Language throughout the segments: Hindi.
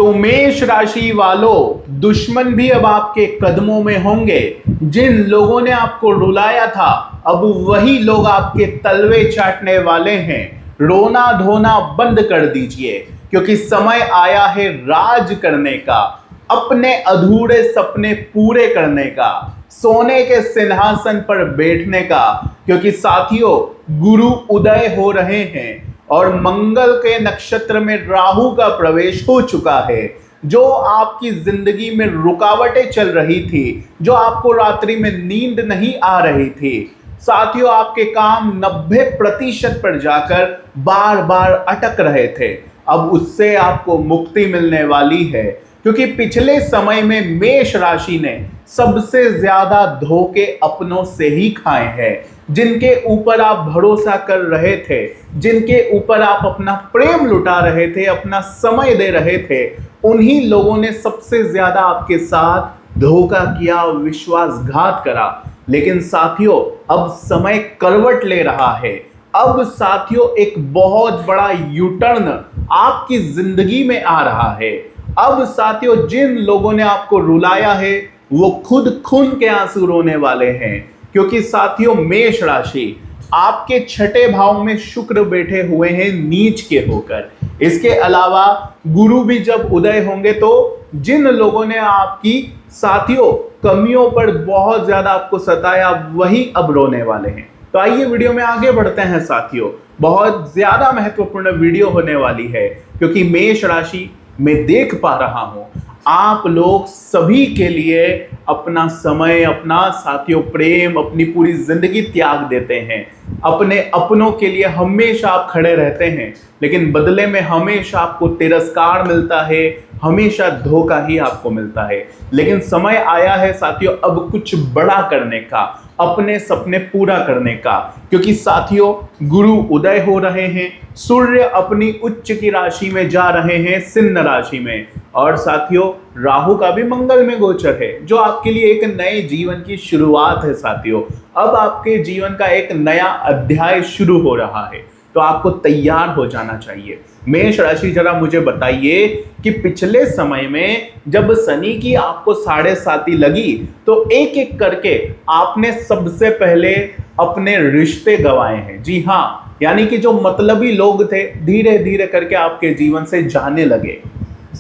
तो मेष राशि वालों, दुश्मन भी अब आपके कदमों में होंगे। जिन लोगों ने आपको रुलाया था, अब वही लोग आपके तलवे चाटने वाले हैं। रोना धोना बंद कर दीजिए, क्योंकि समय आया है राज करने का, अपने अधूरे सपने पूरे करने का, सोने के सिंहासन पर बैठने का। क्योंकि साथियों, गुरु उदय हो रहे हैं और मंगल के नक्षत्र में राहु का प्रवेश हो चुका है। जो आपकी जिंदगी में रुकावटें चल रही थी, जो आपको रात्रि में नींद नहीं आ रही थी, साथियों आपके काम 90% पर जाकर बार बार अटक रहे थे, अब उससे आपको मुक्ति मिलने वाली है। क्योंकि पिछले समय में मेष राशि ने सबसे ज्यादा धोखे अपनों से ही खाए हैं। जिनके ऊपर आप भरोसा कर रहे थे, जिनके ऊपर आप अपना प्रेम लुटा रहे थे, अपना समय दे रहे थे, उन्हीं लोगों ने सबसे ज्यादा आपके साथ धोखा किया, विश्वासघात करा। लेकिन साथियों, अब समय करवट ले रहा है। अब साथियों, एक बहुत बड़ा यूटर्न आपकी जिंदगी में आ रहा है। अब साथियों, जिन लोगों ने आपको रुलाया है, वो खुद खून के आंसू रोने वाले हैं। क्योंकि साथियों, मेष राशि आपके छठे भाव में शुक्र बैठे हुए हैं नीच के होकर। इसके अलावा गुरु भी जब उदय होंगे, तो जिन लोगों ने आपकी साथियों कमियों पर बहुत ज्यादा आपको सताया, वही अब रोने वाले हैं। तो आइए वीडियो में आगे बढ़ते हैं साथियों। बहुत ज्यादा महत्वपूर्ण वीडियो होने वाली है, क्योंकि मेष राशि मैं देख पा रहा हूं आप लोग सभी के लिए अपना समय, अपना साथियों प्रेम, अपनी पूरी जिंदगी त्याग देते हैं। अपने अपनों के लिए हमेशा आप खड़े रहते हैं, लेकिन बदले में हमेशा आपको तिरस्कार मिलता है, हमेशा धोखा ही आपको मिलता है। लेकिन समय आया है साथियों अब कुछ बड़ा करने का, अपने सपने पूरा करने का। क्योंकि साथियों, गुरु उदय हो रहे हैं, सूर्य अपनी उच्च की राशि में जा रहे हैं, सिंह राशि में, और साथियों राहु का भी मंगल में गोचर है, जो आपके लिए एक नए जीवन की शुरुआत है। साथियों, अब आपके जीवन का एक नया अध्याय शुरू हो रहा है, तो आपको तैयार हो जाना चाहिए। मेष राशि, जरा मुझे बताइए कि पिछले समय में जब शनि की आपको 7.5 लगी, तो एक एक करके आपने सबसे पहले अपने रिश्ते गंवाए हैं। जी हाँ, यानी कि जो मतलबी लोग थे, धीरे धीरे करके आपके जीवन से जाने लगे।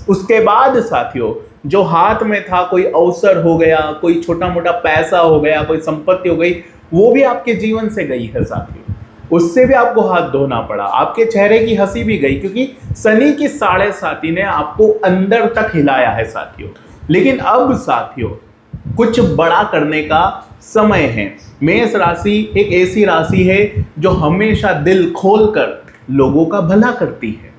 उसके बाद साथियों, जो हाथ में था, कोई अवसर हो गया, कोई छोटा मोटा पैसा हो गया, कोई संपत्ति हो गई, वो भी आपके जीवन से गई है साथियों। उससे भी आपको हाथ धोना पड़ा, आपके चेहरे की हंसी भी गई, क्योंकि शनि की 7.5 ने आपको अंदर तक हिलाया है साथियों। लेकिन अब साथियों, कुछ बड़ा करने का समय है। मेष राशि एक ऐसी राशि है जो हमेशा दिल खोलकर लोगों का भला करती है।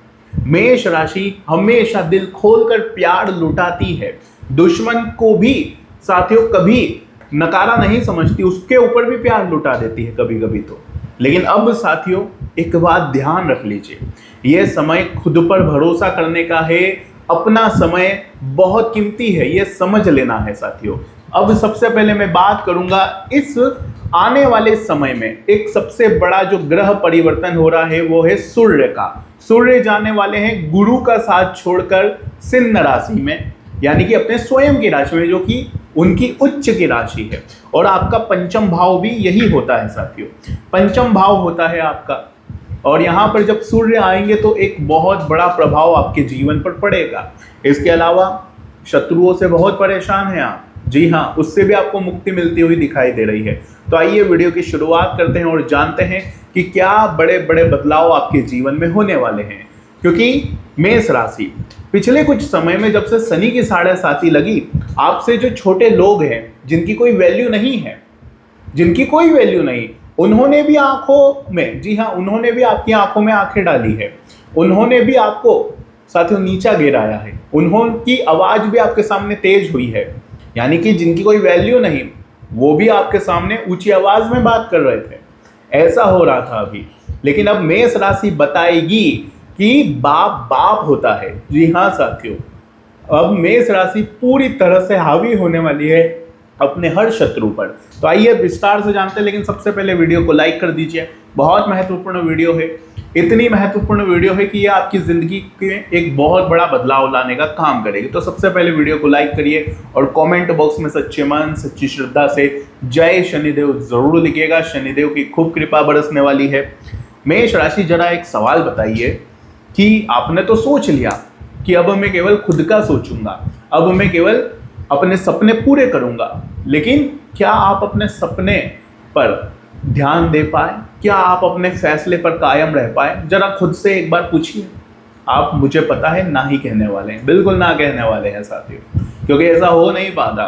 मेष राशि हमेशा दिल खोलकर प्यार लुटाती है। दुश्मन को भी साथियों कभी नकारा नहीं समझती, उसके ऊपर भी प्यार लुटा देती है कभी कभी तो। लेकिन अब साथियों, एक बात ध्यान रख लीजिए, यह समय खुद पर भरोसा करने का है। अपना समय बहुत कीमती है, यह समझ लेना है साथियों। अब सबसे पहले मैं बात करूंगा इस आने वाले समय में एक सबसे बड़ा जो ग्रह परिवर्तन हो रहा है, वो है सूर्य का। सूर्य जाने वाले हैं गुरु का साथ छोड़कर सिंह राशि में, यानी कि अपने स्वयं की राशि में, जो कि उनकी उच्च की राशि है। और आपका पंचम भाव भी यही होता है साथियों, पंचम भाव होता है आपका। और यहाँ पर जब सूर्य आएंगे तो एक बहुत बड़ा प्रभाव आपके जीवन पर पड़ेगा। इसके अलावा शत्रुओं से बहुत परेशान हैं आप, जी हाँ, उससे भी आपको मुक्ति मिलती हुई दिखाई दे रही है। तो आइए वीडियो की शुरुआत करते हैं और जानते हैं कि क्या बड़े बड़े बदलाव आपके जीवन में होने वाले हैं। क्योंकि मेष राशि पिछले कुछ समय में जब से शनि की 7.5 लगी, आपसे जो छोटे लोग हैं, जिनकी कोई वैल्यू नहीं है, जिनकी कोई वैल्यू नहीं, उन्होंने भी आंखों में, जी हाँ, उन्होंने भी आपकी आंखों में आंखें डाली है, उन्होंने भी आपको साथियों नीचा गिराया है, उन्होंने आवाज भी आपके सामने तेज हुई है। यानी कि जिनकी कोई वैल्यू नहीं, वो भी आपके सामने ऊंची आवाज में बात कर रहे थे। ऐसा हो रहा था अभी। लेकिन अब मेष राशि बताएगी कि बाप बाप होता है। जी हाँ साथियों, अब मेष राशि पूरी तरह से हावी होने वाली है अपने हर शत्रु पर। तो आइए विस्तार से जानते हैं, लेकिन सबसे पहले वीडियो को लाइक कर दीजिए। बहुत महत्वपूर्ण वीडियो है, इतनी महत्वपूर्ण वीडियो है कि ये आपकी ज़िंदगी के एक बहुत बड़ा बदलाव लाने का काम करेगी। तो सबसे पहले वीडियो को लाइक करिए और कमेंट बॉक्स में सच्चे मन सच्ची श्रद्धा से जय शनिदेव ज़रूर लिखिएगा। शनिदेव की खूब कृपा बरसने वाली है। मेष राशि, जरा एक सवाल बताइए कि आपने तो सोच लिया कि अब मैं केवल खुद का सोचूंगा, अब मैं केवल अपने सपने पूरे करूंगा, लेकिन क्या आप अपने सपने पर ध्यान दे पाए? क्या आप अपने फैसले पर कायम रह पाए? जरा खुद से एक बार पूछिए। आप मुझे पता है ना ही कहने वाले हैं, बिल्कुल ना कहने वाले हैं साथियों, क्योंकि ऐसा हो नहीं पाता।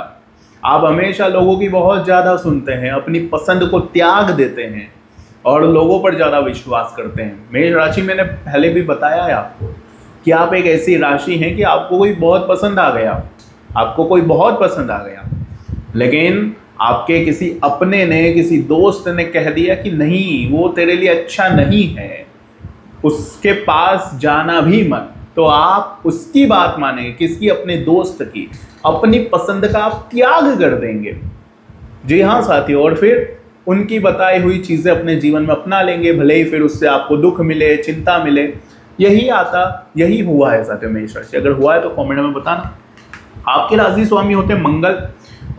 आप हमेशा लोगों की बहुत ज़्यादा सुनते हैं, अपनी पसंद को त्याग देते हैं और लोगों पर ज़्यादा विश्वास करते हैं। मेष राशि, मैंने पहले भी बताया है आपको कि आप एक ऐसी राशि हैं कि आपको कोई बहुत पसंद आ गया, आपको कोई बहुत पसंद आ गया, लेकिन आपके किसी अपने ने, किसी दोस्त ने कह दिया कि नहीं, वो तेरे लिए अच्छा नहीं है, उसके पास जाना भी मत। तो आप उसकी बात मानेंगे, किसकी? अपने दोस्त की। अपनी पसंद का आप त्याग कर देंगे। जी हाँ साथियों, और फिर उनकी बताई हुई चीज़ें अपने जीवन में अपना लेंगे, भले ही फिर उससे आपको दुख मिले, चिंता मिले। यही हुआ है साथियों मेष राशि। अगर हुआ है तो कमेंट में बताना। आपके राशि स्वामी होते हैं मंगल,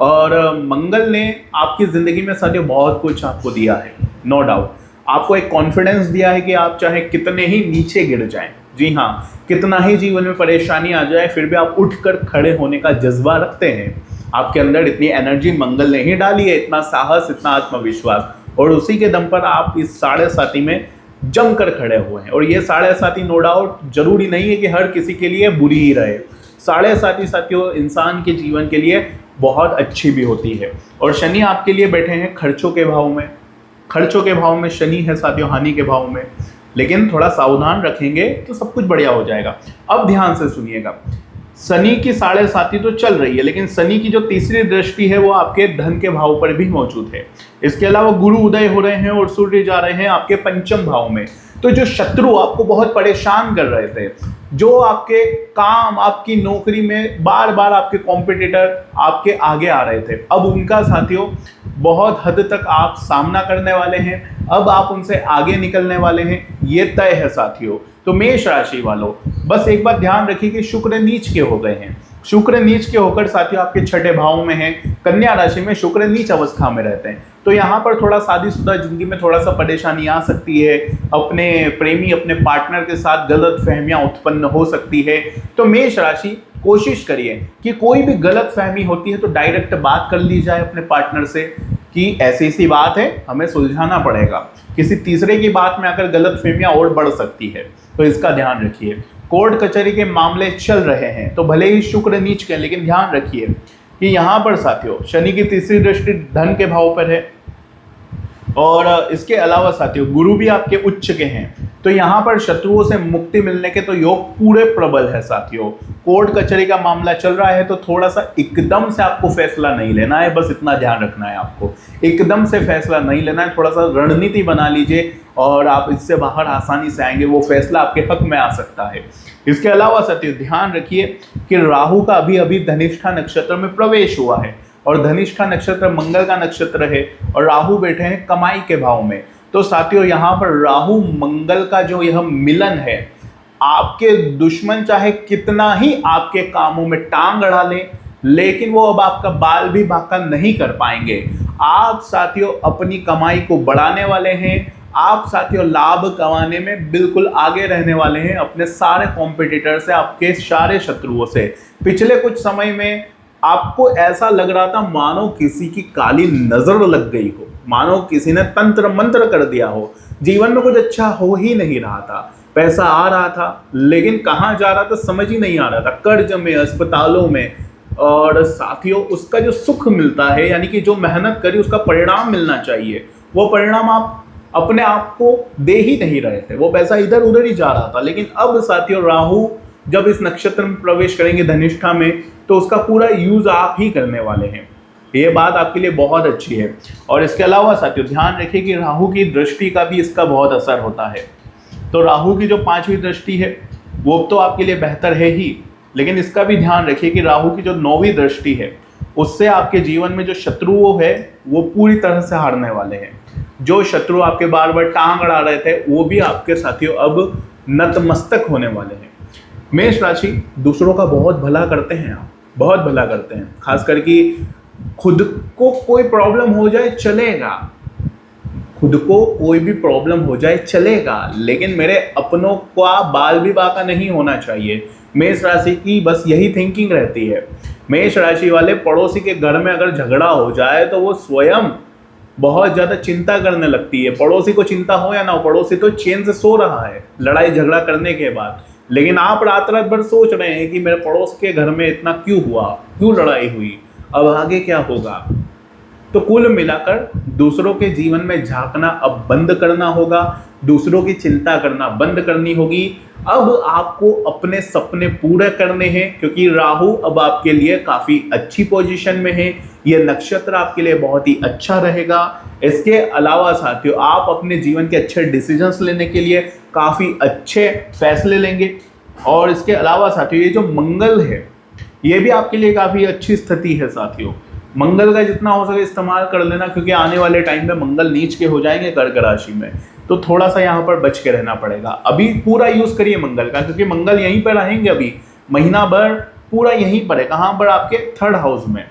और मंगल ने आपकी ज़िंदगी में साथियों बहुत कुछ आपको दिया है, नो डाउट। आपको एक कॉन्फिडेंस दिया है कि आप चाहे कितने ही नीचे गिर जाएं, जी हाँ, कितना ही जीवन में परेशानी आ जाए, फिर भी आप उठकर खड़े होने का जज्बा रखते हैं। आपके अंदर इतनी एनर्जी मंगल ने ही डाली है, इतना साहस, इतना आत्मविश्वास, और उसी के दम पर आप इस 7.5 में जमकर खड़े हुए हैं। और ये 7.5 नो डाउट जरूरी नहीं है कि हर किसी के लिए बुरी ही रहे। 7.5 साथियों इंसान के जीवन के लिए बहुत अच्छी भी होती है। और शनि आपके लिए बैठे हैं खर्चों के भाव में। खर्चों के भाव में शनि है साथियों, हानि के भाव में, लेकिन थोड़ा सावधान रखेंगे तो सब कुछ बढ़िया हो जाएगा। अब ध्यान से सुनिएगा, शनि की 7.5 तो चल रही है, लेकिन शनि की जो तीसरी दृष्टि है वो आपके धन के भाव पर भी मौजूद है। इसके अलावा गुरु उदय हो रहे हैं और सूर्य जा रहे हैं आपके पंचम भाव में। तो जो शत्रु आपको बहुत परेशान कर रहे थे, जो आपके काम, आपकी नौकरी में बार बार आपके कॉम्पिटिटर आपके आगे आ रहे थे, अब उनका साथियों बहुत हद तक आप सामना करने वाले हैं। अब आप उनसे आगे निकलने वाले हैं, ये तय है साथियों। तो मेष राशि वालों, बस एक बात ध्यान रखिए कि शुक्र नीच के हो गए हैं। शुक्र नीच के होकर साथियों आपके 6ठे भाव में है। कन्या राशि में शुक्र नीच अवस्था में रहते हैं, तो यहाँ पर थोड़ा शादीशुदा जिंदगी में थोड़ा सा परेशानी आ सकती है। अपने प्रेमी, अपने पार्टनर के साथ गलत फहमियाँ उत्पन्न हो सकती है। तो मेष राशि कोशिश करिए कि कोई भी गलत फहमी होती है तो डायरेक्ट बात कर ली जाए अपने पार्टनर से कि ऐसी ऐसी बात है, हमें सुलझाना पड़ेगा। किसी तीसरे की बात में आकर गलत फहमियाँ और बढ़ सकती है, तो इसका ध्यान रखिए। कोर्ट कचहरी के मामले चल रहे हैं तो भले ही शुक्र नीच के, लेकिन ध्यान रखिए कि यहाँ पर साथियों शनि की तीसरी दृष्टि धन के भाव पर है, और इसके अलावा साथियों गुरु भी आपके उच्च के हैं। तो यहाँ पर शत्रुओं से मुक्ति मिलने के तो योग पूरे प्रबल है साथियों। कोर्ट कचहरी का मामला चल रहा है तो थोड़ा सा एकदम से आपको फैसला नहीं लेना है, बस इतना ध्यान रखना है आपको। एकदम से फैसला नहीं लेना है, थोड़ा सा रणनीति बना लीजिए और आप इससे बाहर आसानी से आएंगे। वो फैसला आपके हक में आ सकता है। इसके अलावा साथियों ध्यान रखिए कि राहु का अभी अभी धनिष्ठा नक्षत्र में प्रवेश हुआ है, और धनिष्ठा नक्षत्र मंगल का नक्षत्र है, और राहु बैठे हैं कमाई के भाव में। तो साथियों यहाँ पर राहु मंगल का जो यह मिलन है, आपके दुश्मन चाहे कितना ही आपके कामों में टांग अड़ा ले, लेकिन वो अब आपका बाल भी बांका नहीं कर पाएंगे। आप साथियों अपनी कमाई को बढ़ाने वाले हैं। आप साथियों लाभ कमाने में बिल्कुल आगे रहने वाले हैं अपने सारे कॉम्पिटिटर से, आपके सारे शत्रुओं से। पिछले कुछ समय में आपको ऐसा लग रहा था मानो किसी की काली नजर लग गई हो, मानो किसी ने तंत्र मंत्र कर दिया हो। जीवन में कुछ अच्छा हो ही नहीं रहा था, पैसा आ रहा था लेकिन कहाँ जा रहा था समझ ही नहीं आ रहा था। कर्ज में, अस्पतालों में, और साथियों उसका जो सुख मिलता है, यानी कि जो मेहनत करी उसका परिणाम मिलना चाहिए, वो परिणाम आप अपने आप को दे ही नहीं रहे थे। वो पैसा इधर उधर ही जा रहा था। लेकिन अब साथियों राहु जब इस नक्षत्र में प्रवेश करेंगे धनिष्ठा में, तो उसका पूरा यूज आप ही करने वाले हैं। ये बात आपके लिए बहुत अच्छी है। और इसके अलावा साथियों ध्यान रखिए कि राहु की दृष्टि का भी इसका बहुत असर होता है। तो राहु की जो 5वीं दृष्टि है वो तो आपके लिए बेहतर है ही, लेकिन इसका भी ध्यान रखिए कि राहु की जो 9वीं दृष्टि है उससे आपके जीवन में जो शत्रु है वो पूरी तरह से हारने वाले हैं। जो शत्रु आपके बार बार टांग अड़ा रहे थे वो भी आपके साथियों अब नतमस्तक होने वाले हैं। मेष राशि, दूसरों का बहुत भला करते हैं आप, बहुत भला करते हैं। खास करके खुद को कोई प्रॉब्लम हो जाए चलेगा, खुद को कोई भी प्रॉब्लम हो जाए चलेगा, लेकिन मेरे अपनों का बाल भी बाका नहीं होना चाहिए। मेष राशि की बस यही थिंकिंग रहती है। मेष राशि वाले पड़ोसी के घर में अगर झगड़ा हो जाए तो वो स्वयं बहुत ज़्यादा चिंता करने लगती है। पड़ोसी को चिंता हो या ना हो, पड़ोसी तो चैन से सो रहा है लड़ाई झगड़ा करने के बाद, लेकिन आप रात रात भर सोच रहे हैं कि मेरे पड़ोस के घर में इतना क्यों हुआ, क्यों लड़ाई हुई, अब आगे क्या होगा। तो कुल मिलाकर दूसरों के जीवन में झांकना अब बंद करना होगा, दूसरों की चिंता करना बंद करनी होगी। अब आपको अपने सपने पूरे करने हैं, क्योंकि राहु अब आपके लिए काफ़ी अच्छी पोजीशन में है। यह नक्षत्र आपके लिए बहुत ही अच्छा रहेगा। इसके अलावा साथियों, आप अपने जीवन के अच्छे डिसीजंस लेने के लिए काफ़ी अच्छे फैसले लेंगे। और इसके अलावा साथियों, ये जो मंगल है ये भी आपके लिए काफ़ी अच्छी स्थिति है साथियों। मंगल का जितना हो सके इस्तेमाल कर लेना, क्योंकि आने वाले टाइम में मंगल नीच के हो जाएंगे कर्क राशि में, तो थोड़ा सा यहाँ पर बच के रहना पड़ेगा। अभी पूरा यूज़ करिए मंगल का, क्योंकि मंगल यहीं पर रहेंगे अभी महीना भर पूरा यहीं पर है। कहाँ पर? आपके 3rd हाउस में।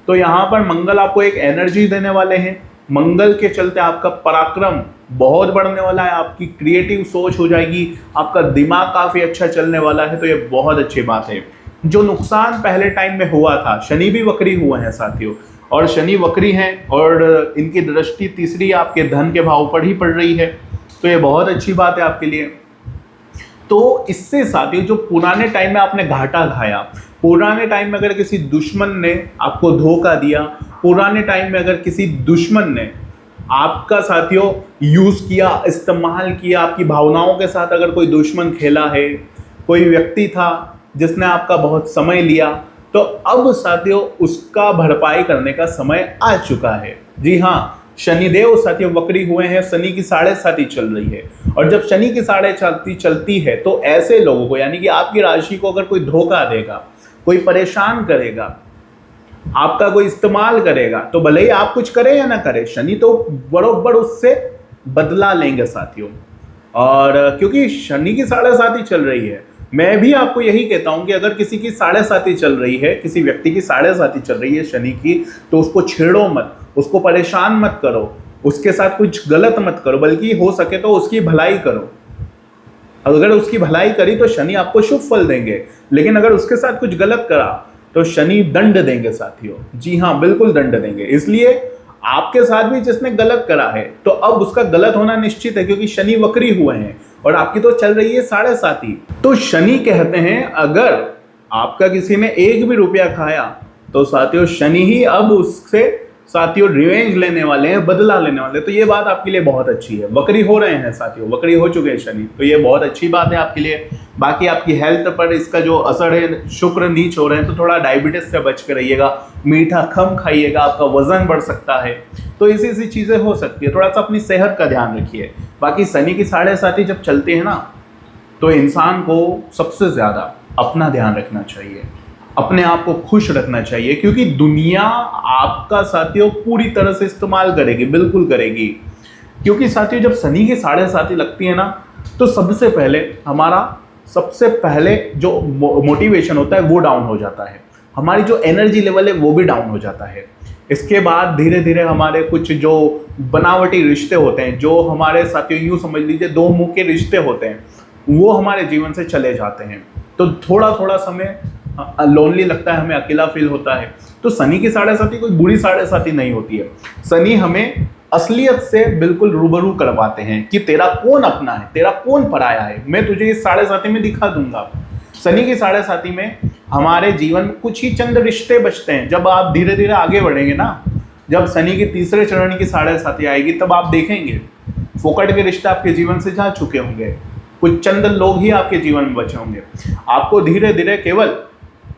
तो यहाँ पर मंगल आपको एक एनर्जी देने वाले हैं। मंगल के चलते आपका पराक्रम बहुत बढ़ने वाला है, आपकी क्रिएटिव सोच हो जाएगी, आपका दिमाग काफ़ी अच्छा चलने वाला है। तो ये बहुत अच्छी बात है। जो नुकसान पहले टाइम में हुआ था, शनि भी वक्री हुए हैं साथियों, और शनि वक्री हैं और इनकी दृष्टि तीसरी आपके धन के भाव पर ही पड़ रही है। तो ये बहुत अच्छी बात है आपके लिए। तो इससे साथियों, जो पुराने टाइम में आपने घाटा खाया, पुराने टाइम में अगर किसी दुश्मन ने आपको धोखा दिया, पुराने टाइम में अगर किसी दुश्मन ने आपका साथियों यूज़ किया, इस्तेमाल किया, आपकी भावनाओं के साथ अगर कोई दुश्मन खेला है, कोई व्यक्ति था जिसने आपका बहुत समय लिया, तो अब साथियों उसका भरपाई करने का समय आ चुका है। जी हाँ, शनिदेव साथियों वक्री हुए हैं, शनि की 7.5 चल रही है। और जब शनि की 7.5 चलती है तो ऐसे लोगों को, यानी कि आपकी राशि को अगर कोई धोखा देगा, कोई परेशान करेगा, आपका कोई इस्तेमाल करेगा, तो भले ही आप कुछ करें या ना करें, शनि तो बरोबर उससे बदला लेंगे साथियों। और क्योंकि शनि की 7.5 चल रही है, मैं भी आपको यही कहता हूं कि अगर किसी की 7.5 चल रही है, किसी व्यक्ति की 7.5 चल रही है शनि की, तो उसको छेड़ो मत, उसको परेशान मत करो, उसके साथ कुछ गलत मत करो, बल्कि हो सके तो उसकी भलाई करो। अगर उसकी भलाई करी तो शनि आपको शुभ फल देंगे, लेकिन अगर उसके साथ कुछ गलत करा तो शनि दंड देंगे साथियों। जी हाँ, बिल्कुल दंड देंगे। इसलिए आपके साथ भी जिसने गलत करा है तो अब उसका गलत होना निश्चित है, क्योंकि शनि वक्री हुए हैं और आपकी तो चल रही है 7.5। तो शनि कहते हैं अगर आपका किसी ने 1 भी रुपया खाया तो साथियों शनि ही अब उससे साथियों रिवेंज लेने वाले हैं, बदला लेने वाले हैं। तो ये बात आपके लिए बहुत अच्छी है। वक्री हो रहे हैं साथियों, वक्री हो चुके हैं शनि, तो ये बहुत अच्छी बात है आपके लिए। बाकी आपकी हेल्थ पर इसका जो असर है, शुक्र नीच हो रहे हैं, तो थोड़ा डायबिटीज से बच के रहिएगा, मीठा कम खाइएगा, आपका वजन बढ़ सकता है। तो ऐसी चीज़ें हो सकती है, थोड़ा सा अपनी सेहत का ध्यान रखिए। बाकी शनि की 7.5 जब चलते हैं ना, तो इंसान को सबसे ज़्यादा अपना ध्यान रखना चाहिए, अपने आप को खुश रखना चाहिए, क्योंकि दुनिया आपका साथियों पूरी तरह से इस्तेमाल करेगी, बिल्कुल करेगी। क्योंकि साथियों जब शनि की 7.5 लगती है ना, तो सबसे पहले जो मोटिवेशन होता है वो डाउन हो जाता है, हमारी जो एनर्जी लेवल है वो भी डाउन हो जाता है। इसके बाद धीरे धीरे हमारे कुछ जो बनावटी रिश्ते होते हैं, जो हमारे साथियों यूँ समझ लीजिए 2 मुंह के रिश्ते होते हैं, वो हमारे जीवन से चले जाते हैं। तो थोड़ा समय लोनली लगता है, हमें अकेला फील होता है। तो शनि की 7.5 कोई बुरी 7.5 नहीं होती है। शनि हमें असलियत से बिल्कुल रूबरू करवाते हैं कि तेरा कौन अपना है, तेरा कौन पराया है, मैं तुझे इस 7.5 में दिखा दूंगा। शनि की 7.5 में हमारे जीवन में कुछ ही चंद रिश्ते बचते हैं। जब आप धीरे धीरे आगे बढ़ेंगे ना, जब शनि के 3रे चरण की 7.5 आएगी, तब आप देखेंगे फोकट के रिश्ते आपके जीवन से जा चुके होंगे, कुछ चंद लोग ही आपके जीवन में बचे होंगे। आपको धीरे धीरे केवल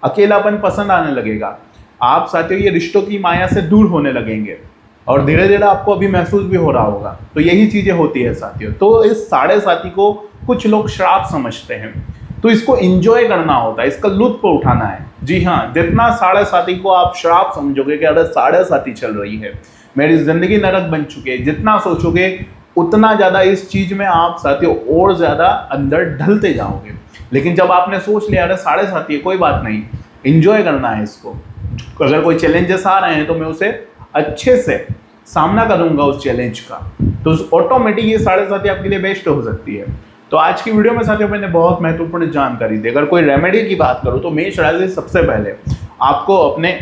अकेलापन पसंद आने लगेगा, आप साथियों ये रिश्तों की माया से दूर होने लगेंगे, और धीरे धीरे आपको अभी महसूस भी हो रहा होगा। तो यही चीज़ें होती है साथियों। तो इस 7.5 को कुछ लोग श्राप समझते हैं, तो इसको एंजॉय करना होता है, इसका लुत्फ उठाना है। जी हाँ, जितना साढ़े साथी को आप श्राप समझोगे कि अरे साढ़े साथी चल रही है, मेरी जिंदगी नरक बन चुकी है, जितना सोचोगे उतना ज़्यादा इस चीज़ में आप साथियों और ज़्यादा अंदर ढलते जाओगे। लेकिन जब आपने सोच लिया अरे साढ़े साथी है, कोई बात नहीं, एंजॉय करना है इसको, अगर कोई चैलेंजेस आ रहे हैं तो मैं उसे अच्छे से सामना करूंगा उस चैलेंज का, तो ऑटोमेटिक ये साढ़े साथी आपके लिए बेस्ट हो सकती है। तो आज की वीडियो में साथियों मैंने बहुत महत्वपूर्ण जानकारी दी। अगर कोई रेमेडी की बात करूँ तो मेष राशि सबसे पहले आपको अपने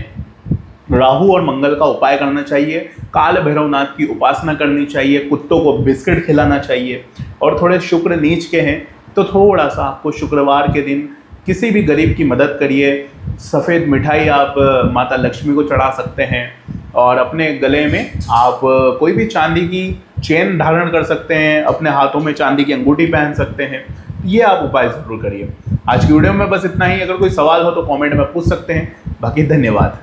राहु और मंगल का उपाय करना चाहिए, काल भैरवनाथ की उपासना करनी चाहिए, कुत्तों को बिस्किट खिलाना चाहिए, और थोड़े शुक्र नीच के हैं तो थोड़ा सा आपको शुक्रवार के दिन किसी भी गरीब की मदद करिए। सफ़ेद मिठाई आप माता लक्ष्मी को चढ़ा सकते हैं, और अपने गले में आप कोई भी चांदी की चेन धारण कर सकते हैं, अपने हाथों में चांदी की अंगूठी पहन सकते हैं। ये आप उपाय ज़रूर करिए। आज की वीडियो में बस इतना ही। अगर कोई सवाल हो तो कमेंट में पूछ सकते हैं। बाकी धन्यवाद।